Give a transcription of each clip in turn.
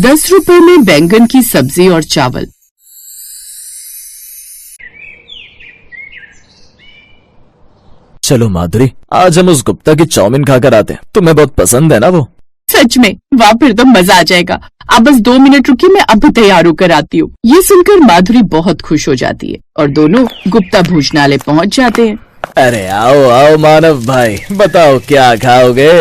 ₹10 में बैंगन की सब्जी और चावल। चलो माधुरी, आज हम उस गुप्ता की चाउमीन खाकर आते हैं। तुम्हें बहुत पसंद है ना वो? सच में? वाह, फिर तो मजा आ जाएगा। आप बस 2 मिनट रुकिए, मैं अब तैयार होकर आती हूँ। ये सुनकर माधुरी बहुत खुश हो जाती है और दोनों गुप्ता भोजनालय पहुँच जाते हैं। अरे आओ आओ मानव भाई, बताओ क्या खाओगे?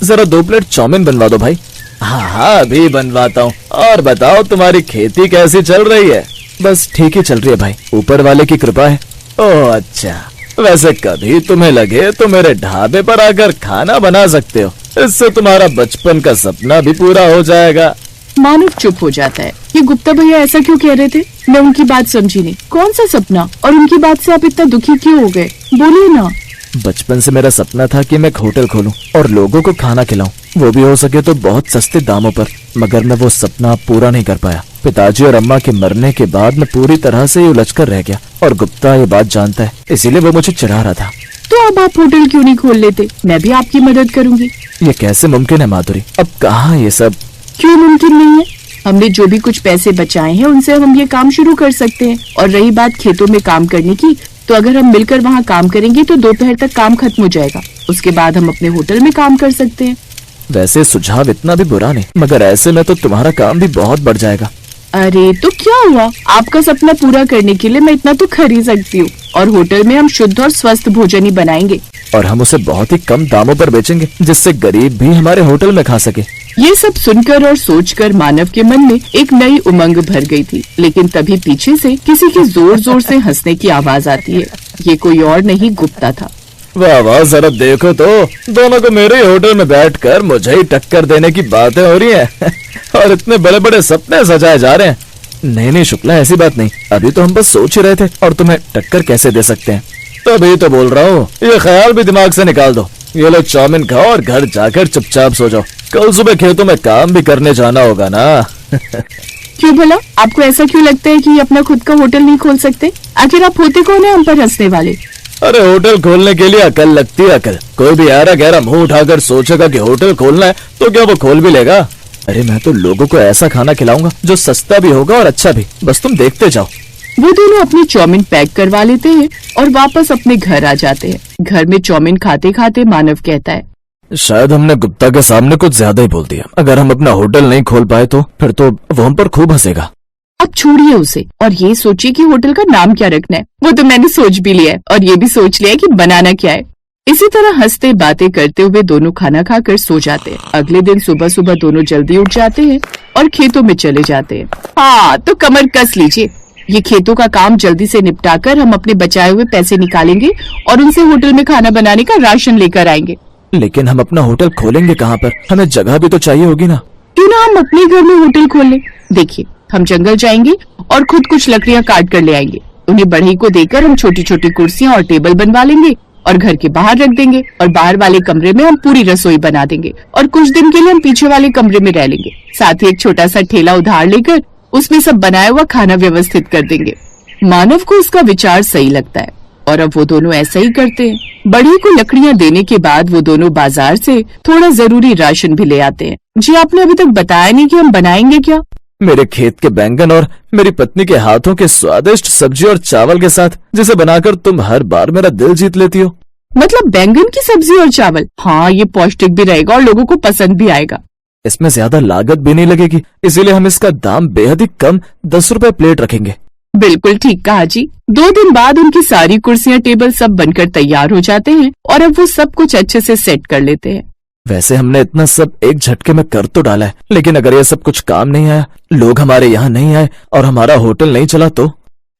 जरा 2 प्लेट चाउमीन बनवा दो भाई। हाँ अभी बनवाता हूँ। और बताओ तुम्हारी खेती कैसी चल रही है? बस ठीक ही चल रही है भाई, ऊपर वाले की कृपा है। ओह अच्छा, वैसे कभी तुम्हें लगे तो मेरे ढाबे पर आकर खाना बना सकते हो, इससे तुम्हारा बचपन का सपना भी पूरा हो जाएगा। मानव चुप हो जाता है। ये गुप्ता भैया ऐसा क्यों कह रहे थे? मैं उनकी बात समझी नहीं। कौन सा सपना? और उनकी बात से आप इतना दुखी क्यों हो गए? बोलिए ना। बचपन से मेरा सपना था कि मैं एक होटल खोलूं और लोगों को खाना खिलाऊं, वो भी हो सके तो बहुत सस्ते दामों पर। मगर मैं वो सपना पूरा नहीं कर पाया। पिताजी और अम्मा के मरने के बाद मैं पूरी तरह से उलझकर रह गया और गुप्ता ये बात जानता है, इसीलिए वो मुझे चिढ़ा रहा था। तो अब आप होटल क्यों नहीं खोल लेते? मैं भी आपकी मदद करूंगी। ये कैसे मुमकिन है माधुरी? अब कहाँ ये सब? क्यों मुमकिन नहीं है? हमने जो भी कुछ पैसे बचाए हैं उनसे हम ये काम शुरू कर सकते हैं। और रही बात खेतों में काम करने की, तो अगर हम मिलकर वहाँ काम करेंगे तो दोपहर तक काम खत्म हो जाएगा। उसके बाद हम अपने होटल में काम कर सकते हैं। वैसे सुझाव इतना भी बुरा नहीं, मगर ऐसे में तो तुम्हारा काम भी बहुत बढ़ जाएगा। अरे तो क्या हुआ? आपका सपना पूरा करने के लिए मैं इतना तो खरीद सकती हूँ। और होटल में हम शुद्ध और स्वस्थ भोजन ही बनाएंगे और हम उसे बहुत ही कम दामों पर बेचेंगे, जिससे गरीब भी हमारे होटल में खा सके। ये सब सुनकर और सोचकर मानव के मन में एक नई उमंग भर गई थी। लेकिन तभी पीछे से किसी की जोर जोर से हंसने की आवाज आती है। ये कोई और नहीं, गुप्ता था। वाह वाह, जरा देखो तो, दोनों को मेरे होटल में बैठकर मुझे ही टक्कर देने की बातें हो रही हैं और इतने बड़े बड़े सपने सजाए जा रहे हैं। नहीं शुक्ला, ऐसी बात नहीं। अभी तो हम बस सोच ही रहे थे और तुम्हें टक्कर कैसे दे सकते हैं। तभी तो बोल रहा हूँ, ये ख्याल भी दिमाग से निकाल दो। ये लो चाउमीन खाओ और घर जाकर चुपचाप सो जाओ। कल सुबह खेतों में काम भी करने जाना होगा ना। क्यों भला? आपको ऐसा क्यों लगता है कि अपना खुद का होटल नहीं खोल सकते? आखिर आप होते कौन है हम पर हंसने वाले? अरे होटल खोलने के लिए अकल लगती है, अकल। कोई भी यारा गहरा मुंह उठाकर सोचेगा कि होटल खोलना है तो क्या वो खोल भी लेगा? अरे मैं तो लोगों को ऐसा खाना खिलाऊंगा जो सस्ता भी होगा और अच्छा भी। बस तुम देखते जाओ। वो दोनों अपनी चाउमीन पैक करवा लेते हैं और वापस अपने घर आ जाते हैं। घर में चाउमीन खाते खाते मानव कहता है, शायद हमने गुप्ता के सामने कुछ ज्यादा ही बोल दिया। अगर हम अपना होटल नहीं खोल पाए तो फिर तो वो हम पर खूब हंसेगा। अब छोड़िए उसे और ये सोचिए कि होटल का नाम क्या रखना है। वो तो मैंने सोच भी लिया है और ये भी सोच लिया है कि बनाना क्या है। इसी तरह हंसते बातें करते हुए दोनों खाना खाकर सो जाते हैं। अगले दिन सुबह सुबह दोनों जल्दी उठ जाते हैं और खेतों में चले जाते हैं। हाँ तो कमर कस लीजिए, ये खेतों का काम जल्दी से निपटाकर हम अपने बचाए हुए पैसे निकालेंगे और उनसे होटल में खाना बनाने का राशन लेकर आएंगे। लेकिन हम अपना होटल खोलेंगे कहाँ पर? हमें जगह भी तो चाहिए होगी ना। क्यों ना हम अपने घर में होटल खोल लें। देखिए, हम जंगल जाएंगे और खुद कुछ लकड़ियाँ काट कर ले आएंगे। उन्हें बढ़ई को देकर हम छोटी छोटी कुर्सियाँ और टेबल बनवा लेंगे और घर के बाहर रख देंगे। और बाहर वाले कमरे में हम पूरी रसोई बना देंगे और कुछ दिन के लिए हम पीछे वाले कमरे में रह लेंगे। साथ ही एक छोटा सा ठेला उधार लेकर उसमें सब बनाया हुआ खाना व्यवस्थित कर देंगे। मानव को इसका विचार सही लगता है और अब वो दोनों ऐसा ही करते हैं। बढ़ई को लकड़ियाँ देने के बाद वो दोनों बाजार से थोड़ा जरूरी राशन भी ले आते हैं। जी आपने अभी तक बताया नहीं कि हम बनाएंगे क्या? मेरे खेत के बैंगन और मेरी पत्नी के हाथों के स्वादिष्ट सब्जी और चावल के साथ, जिसे बनाकर तुम हर बार मेरा दिल जीत लेती हो। मतलब बैंगन की सब्जी और चावल? हाँ, ये पौष्टिक भी रहेगा और लोगों को पसंद भी आएगा। इसमें ज्यादा लागत भी नहीं लगेगी, इसीलिए हम इसका दाम बेहद ही कम 10 रुपए प्लेट रखेंगे। बिल्कुल ठीक कहा जी। 2 दिन बाद उनकी सारी कुर्सियाँ टेबल सब बनकर तैयार हो जाते हैं और अब वो सब कुछ अच्छे से सेट कर लेते हैं। वैसे हमने इतना सब एक झटके में कर तो डाला है, लेकिन अगर ये सब कुछ काम नहीं आया, लोग हमारे यहाँ नहीं आए और हमारा होटल नहीं चला तो?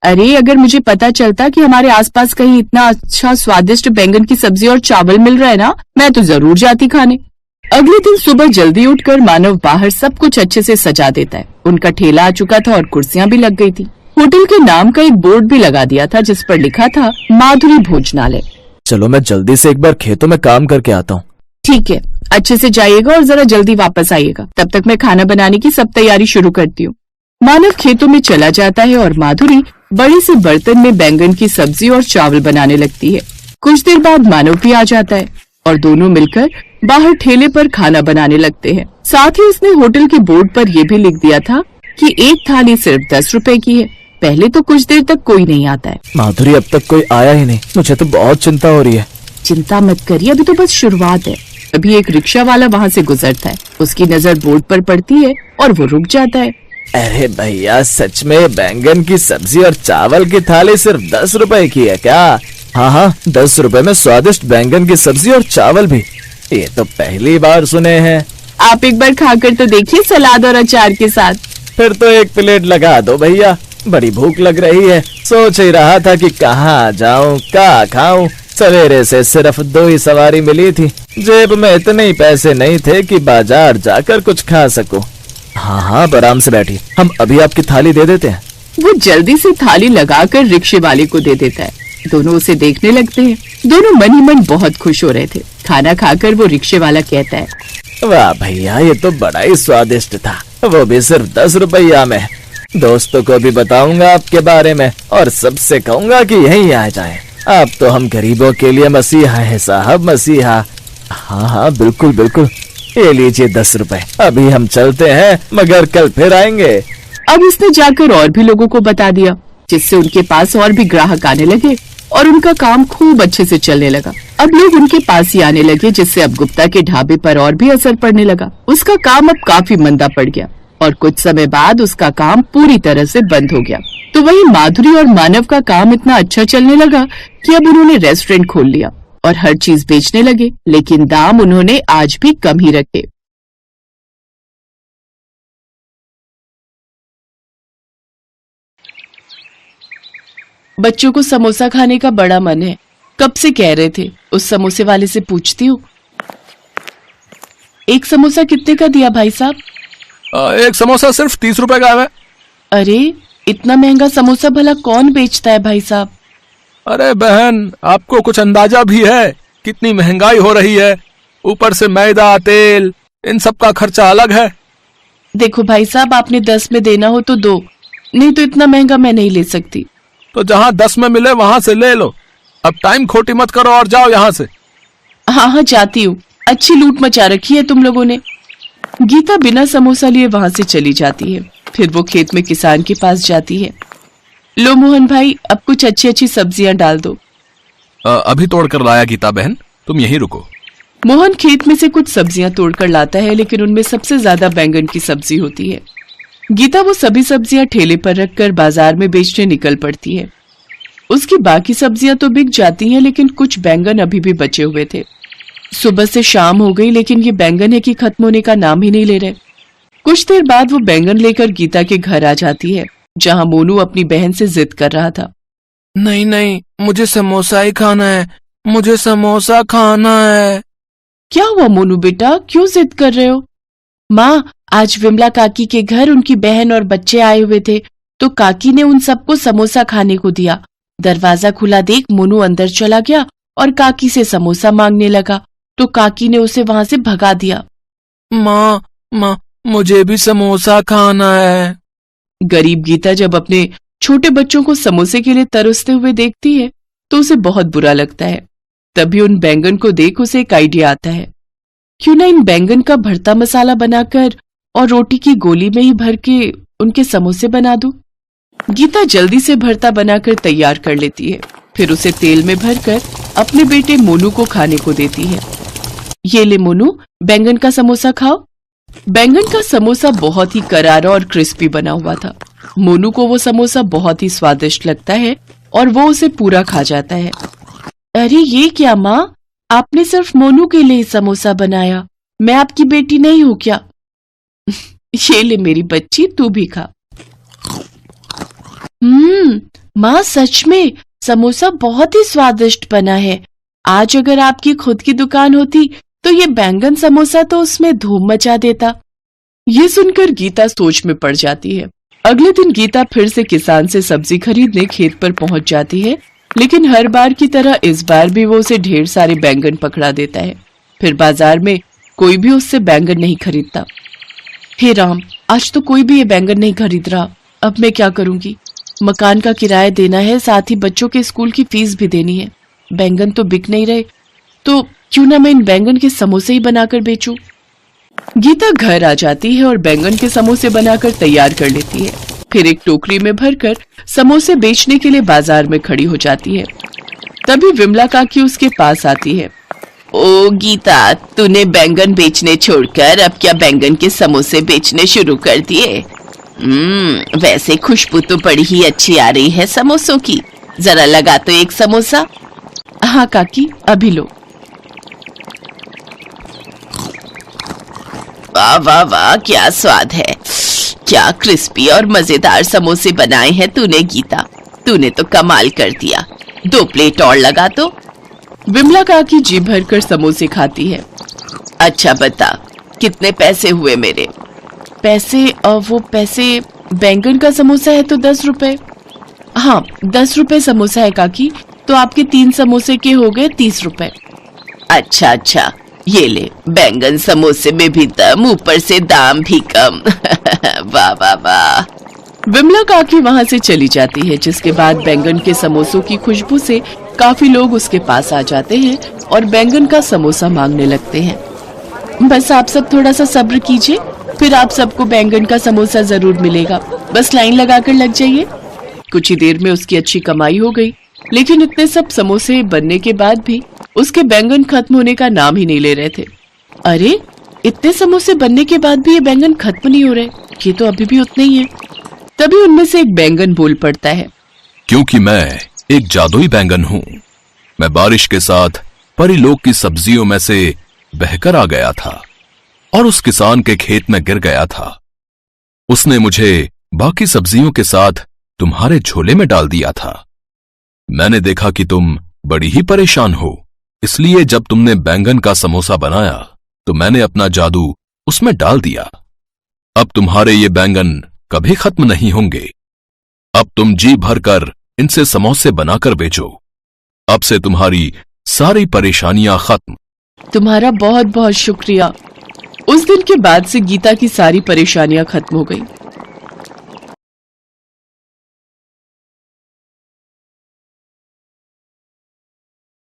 अरे अगर मुझे पता चलता कि हमारे आसपास कहीं इतना अच्छा स्वादिष्ट बैंगन की सब्जी और चावल मिल रहा है ना, मैं तो जरूर जाती खाने। अगले दिन सुबह जल्दी उठकर मानव बाहर सब कुछ अच्छे से सजा देता है। उनका ठेला आ चुका था और कुर्सियाँ भी लग गई थी। होटल के नाम का एक बोर्ड भी लगा दिया था जिस पर लिखा था माधुरी भोजनालय। चलो मैं जल्दी से एक बार खेतों में काम करके आता हूँ। ठीक है, अच्छे से जाइएगा और जरा जल्दी वापस आइएगा। तब तक मैं खाना बनाने की सब तैयारी शुरू करती हूँ। मानव खेतों में चला जाता है और माधुरी बड़े से बर्तन में बैंगन की सब्जी और चावल बनाने लगती है। कुछ देर बाद मानव भी आ जाता है और दोनों मिलकर बाहर ठेले पर खाना बनाने लगते हैं। साथ ही उसने होटल के बोर्ड पर यह भी लिख दिया था कि एक थाली सिर्फ 10 रुपए की है। पहले तो कुछ देर तक कोई नहीं आता है। माधुरी, अब तक कोई आया ही नहीं, मुझे तो बहुत चिंता हो रही है। चिंता मत करिए, अभी तो बस शुरुआत है। अभी एक रिक्शा वाला वहाँ से गुजरता है, उसकी नजर बोर्ड पर पड़ती है और वो रुक जाता है। अरे भैया, सच में बैंगन की सब्जी और चावल की थाली सिर्फ 10 रुपए की है क्या? हाँ, 10 रुपए में स्वादिष्ट बैंगन की सब्जी और चावल भी। ये तो पहली बार सुने हैं। आप एक बार खाकर तो देखिए, सलाद और अचार के साथ। फिर तो एक प्लेट लगा दो भैया, बड़ी भूख लग रही है। सोच ही रहा था कि कहाँ जाऊँ, क्या खाऊं। सवेरे से सिर्फ 2 ही सवारी मिली थी, जेब में इतने ही पैसे नहीं थे कि बाजार जाकर कुछ खा सकूं। हाँ, आराम से बैठिए, हम अभी आपकी थाली दे देते हैं। वो जल्दी से थाली लगाकर रिक्शे वाले को दे देता है। दोनों उसे देखने लगते हैं। दोनों मन ही मन बहुत खुश हो रहे थे। खाना खाकर वो रिक्शे वाला कहता है, वाह भैया, ये तो बड़ा ही स्वादिष्ट था, वो भी सिर्फ 10 रुपया में। दोस्तों को भी बताऊंगा आपके बारे में और सबसे कहूंगा कि यहीं आ जाएं। आप तो हम गरीबों के लिए मसीहा है साहब, मसीहा। हाँ, बिल्कुल बिल्कुल। ये लीजिए 10 रुपए, अभी हम चलते हैं, मगर कल फिर आएंगे। अब उसने जाकर और भी लोगों को बता दिया, जिससे उनके पास और भी ग्राहक आने लगे और उनका काम खूब अच्छे से चलने लगा। अब लोग उनके पास ही आने लगे, जिससे अब गुप्ता के ढाबे पर और भी असर पड़ने लगा। उसका काम अब काफी मंदा पड़ गया और कुछ समय बाद उसका काम पूरी तरह से बंद हो गया। तो वही माधुरी और मानव का काम इतना अच्छा चलने लगा कि अब उन्होंने रेस्टोरेंट खोल लिया और हर चीज बेचने लगे, लेकिन दाम उन्होंने आज भी कम ही रखे। बच्चों को समोसा खाने का बड़ा मन है, कब से कह रहे थे। उस समोसे वाले से पूछती हूँ, एक समोसा कितने का दिया भाई साहब? एक समोसा सिर्फ 30 रुपए का है। अरे इतना महंगा समोसा भला कौन बेचता है भाई साहब? अरे बहन, आपको कुछ अंदाजा भी है कितनी महंगाई हो रही है? ऊपर से मैदा, तेल, इन सब का खर्चा अलग है। देखो भाई साहब, आपने 10 में देना हो तो दो, नहीं तो इतना महंगा मैं नहीं ले सकती। तो जहाँ 10 में मिले वहां से ले लो। अब टाइम खोटी मत करो और जाओ यहाँ से। हाँ, जाती हूँ। अच्छी लूट मचा रखी है तुम लोगों ने। गीता बिना समोसा लिए वहां से चली जाती है। फिर वो खेत में किसान के पास जाती है। लो मोहन भाई, अब कुछ अच्छी अच्छी सब्जियां डाल दो। अभी तोड़ कर लाया गीता बहन, तुम यहीं रुको। मोहन खेत में से कुछ सब्जियां तोड़कर लाता है, लेकिन उनमें सबसे ज्यादा बैंगन की सब्जी होती है। गीता वो सभी सब्जियां ठेले पर रखकर बाजार में बेचने निकल पड़ती है। उसकी बाकी सब्जियां तो बिक जाती हैं, लेकिन कुछ बैंगन अभी भी बचे हुए थे। सुबह से शाम हो गई, लेकिन ये बैंगन है कि खत्म होने का नाम ही नहीं ले रहे। कुछ देर बाद वो बैंगन लेकर गीता के घर आ जाती है, जहाँ मोनू अपनी बहन से जिद कर रहा था। नहीं नहीं, मुझे समोसा ही खाना है, मुझे समोसा खाना है। क्या हुआ मोनू बेटा, क्यों जिद कर रहे हो? माँ, आज विमला काकी के घर उनकी बहन और बच्चे आए हुए थे, तो काकी ने उन सबको समोसा खाने को दिया। दरवाजा खुला देख मोनू अंदर चला गया और काकी से समोसा मांगने लगा, तो काकी ने उसे वहां से भगा दिया। माँ, मुझे भी समोसा खाना है। गरीब गीता जब अपने छोटे बच्चों को समोसे के लिए तरसते हुए देखती है तो उसे बहुत बुरा लगता है। तभी उन बैंगन को देख उसे एक आइडिया आता है, क्यों ना इन बैंगन का भरता मसाला बनाकर और रोटी की गोली में ही भर के उनके समोसे बना दूं। गीता जल्दी से भरता बनाकर तैयार कर लेती है, फिर उसे तेल में भरकर अपने बेटे मोनू को खाने को देती है। ये ले मोनू, बैंगन का समोसा खाओ। बैंगन का समोसा बहुत ही करारा और क्रिस्पी बना हुआ था। मोनू को वो समोसा बहुत ही स्वादिष्ट लगता है और वो उसे पूरा खा जाता है। अरे ये क्या माँ, आपने सिर्फ मोनू के लिए समोसा बनाया, मैं आपकी बेटी नहीं हूँ क्या? ये ले मेरी बच्ची, तू भी खा। माँ, सच में समोसा बहुत ही स्वादिष्ट बना है। आज अगर आपकी खुद की दुकान होती तो ये बैंगन समोसा तो उसमें धूम मचा देता। ये सुनकर गीता सोच में पड़ जाती है। अगले दिन गीता फिर से किसान से सब्जी खरीदने खेत पर पहुंच जाती है, लेकिन हर बार की तरह इस बार भी वो उसे ढेर सारे बैंगन पकड़ा देता है। फिर बाजार में कोई भी उससे बैंगन नहीं खरीदता। हे राम, आज तो कोई भी ये बैंगन नहीं खरीद रहा। अब मैं क्या करूंगी? मकान का किराया देना है, साथ ही बच्चों के स्कूल की फीस भी देनी है। बैंगन तो बिक नहीं रहे। तो क्यों ना मैं इन बैंगन के समोसे ही बनाकर बेचूं। गीता घर आ जाती है और बैंगन के समोसे बनाकर तैयार कर लेती है। फिर एक टोकरी में भरकर समोसे बेचने के लिए बाजार में खड़ी हो जाती है। तभी विमला काकी उसके पास आती है। ओ गीता, तूने बैंगन बेचने छोड़कर अब क्या बैंगन के समोसे बेचने शुरू कर दिए? वैसे खुशबू तो बड़ी ही अच्छी आ रही है समोसों की। जरा लगा तो एक समोसा। हाँ काकी, अभी लो। वाह वाह वाह, क्या स्वाद है। क्या क्रिस्पी और मजेदार समोसे बनाए हैं तूने गीता। तूने तो कमाल कर दिया। 2 प्लेट और लगा तो। विमला काकी जी भरकर समोसे खाती है। अच्छा बता, कितने पैसे हुए मेरे? पैसे? वो पैसे, बैंगन का समोसा है तो 10 रुपए। हाँ, 10 रुपए समोसा है काकी, तो आपके 3 समोसे के हो गए 30 रुपए। अच्छा अच्छा, ये ले, बैंगन समोसे में भी दम, ऊपर से दाम भी कम। वाह वाह वाह। विमला काकी वहां से चली जाती है, जिसके बाद बैंगन के समोसों की खुशबू से काफी लोग उसके पास आ जाते हैं और बैंगन का समोसा मांगने लगते हैं। बस आप सब थोड़ा सा सब्र कीजिए, फिर आप सबको बैंगन का समोसा जरूर मिलेगा। बस लाइन लगाकर लग जाइए। कुछ ही देर में उसकी अच्छी कमाई हो गई, लेकिन इतने सब समोसे बनने के बाद भी उसके बैंगन खत्म होने का नाम ही नहीं ले रहे थे। अरे, इतने समोसे बनने के बाद भी ये बैंगन खत्म नहीं हो रहे, ये तो अभी भी उतने ही है। तभी उनमें से एक बैंगन बोल पड़ता है। क्योंकि मैं एक जादुई बैंगन हूँ। मैं बारिश के साथ परिलोक की सब्जियों में से बहकर आ गया था और उस किसान के खेत में गिर गया था। उसने मुझे बाकी सब्जियों के साथ तुम्हारे झोले में डाल दिया था। मैंने देखा कि तुम बड़ी ही परेशान हो, इसलिए जब तुमने बैंगन का समोसा बनाया तो मैंने अपना जादू उसमें डाल दिया। अब तुम्हारे ये बैंगन कभी खत्म नहीं होंगे। अब तुम जी भरकर इनसे समोसे बनाकर बेचो। अब से तुम्हारी सारी परेशानियां खत्म। तुम्हारा बहुत बहुत शुक्रिया। उस दिन के बाद से गीता की सारी परेशानियां खत्म हो गई।